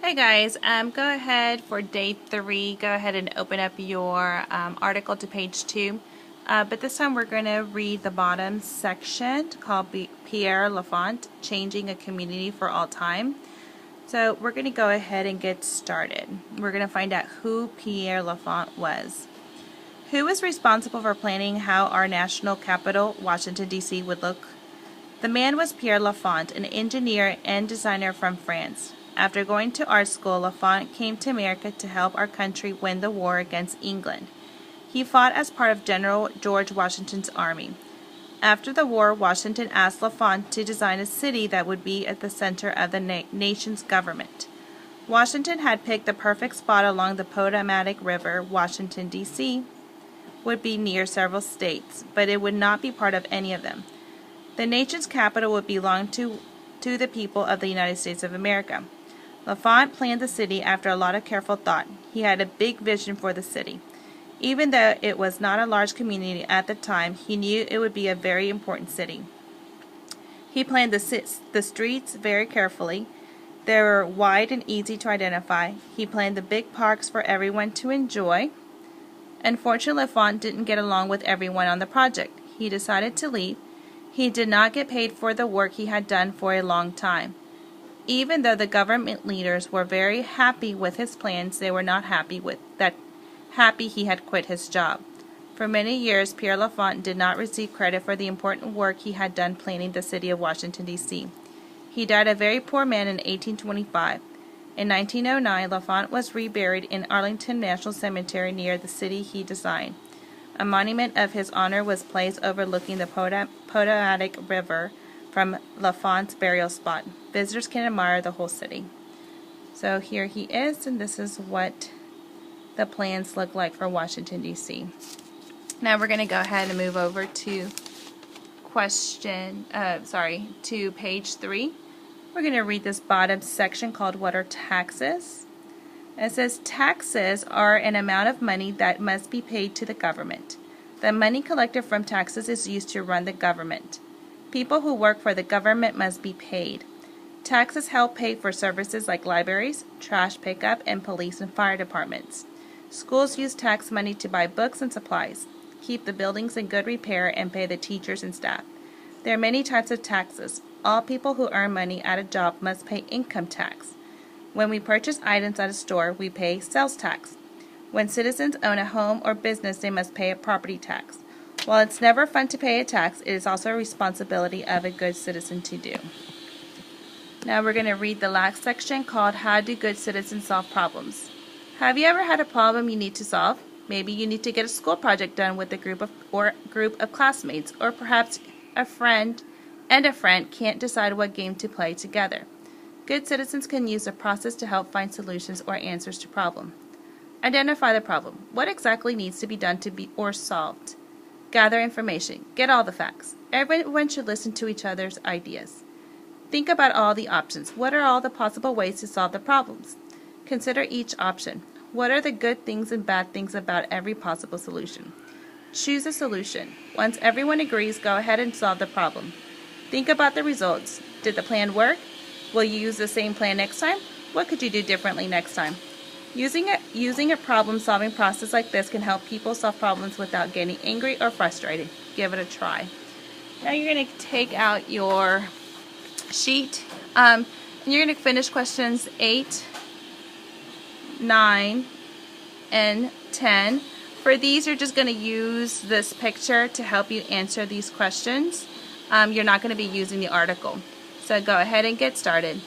Hey guys, go ahead for day 3, go ahead and open up your article to page 2. But this time we're going to read the bottom section called Pierre Lafont, Changing a Community for All Time. So we're going to go ahead and get started. We're going to find out who Pierre Lafont was. Who was responsible for planning how our national capital, Washington, D.C. would look? The man was Pierre Lafont, an engineer and designer from France. After going to art school, Lafont came to America to help our country win the war against England. He fought as part of General George Washington's army. After the war, Washington asked Lafont to design a city that would be at the center of the nation's government. Washington had picked the perfect spot along the Potomac River. Washington, D.C. would be near several states, but it would not be part of any of them. The nation's capital would belong to the people of the United States of America. Lafont planned the city after a lot of careful thought. He had a big vision for the city. Even though it was not a large community at the time, he knew it would be a very important city. He planned the streets very carefully. They were wide and easy to identify. He planned the big parks for everyone to enjoy. Unfortunately, Lafont didn't get along with everyone on the project. He decided to leave. He did not get paid for the work he had done for a long time. Even though the government leaders were very happy with his plans, they were not happy he had quit his job. For many years, Pierre Lafont did not receive credit for the important work he had done planning the city of Washington, D.C. He died a very poor man in 1825. In 1909, Lafont was reburied in Arlington National Cemetery near the city he designed. A monument of his honor was placed overlooking the Potomac River from Lafont's burial spot. Visitors can admire the whole city. So here he is, and this is what the plans look like for Washington, D.C. Now we're going to go ahead and move over to to page 3. We're going to read this bottom section called What are Taxes? It says taxes are an amount of money that must be paid to the government. The money collected from taxes is used to run the government. People who work for the government must be paid. Taxes help pay for services like libraries, trash pickup, and police and fire departments. Schools use tax money to buy books and supplies, keep the buildings in good repair, and pay the teachers and staff. There are many types of taxes. All people who earn money at a job must pay income tax. When we purchase items at a store, we pay sales tax. When citizens own a home or business, they must pay a property tax. While it's never fun to pay a tax, it is also a responsibility of a good citizen to do. Now we're going to read the last section called How Do Good Citizens Solve Problems? Have you ever had a problem you need to solve? Maybe you need to get a school project done with a group of classmates, or perhaps a friend can't decide what game to play together. Good citizens can use the process to help find solutions or answers to problems. Identify the problem. What exactly needs to be done to be solved? Gather information. Get all the facts. Everyone should listen to each other's ideas. Think about all the options. What are all the possible ways to solve the problems? Consider each option. What are the good things and bad things about every possible solution? Choose a solution. Once everyone agrees, go ahead and solve the problem. Think about the results. Did the plan work? Will you use the same plan next time? What could you do differently next time? Using a problem-solving process like this can help people solve problems without getting angry or frustrated. Give it a try. Now you're going to take out your sheet, and you're going to finish questions 8, 9, and 10. For these, you're just going to use this picture to help you answer these questions. You're not going to be using the article. So go ahead and get started.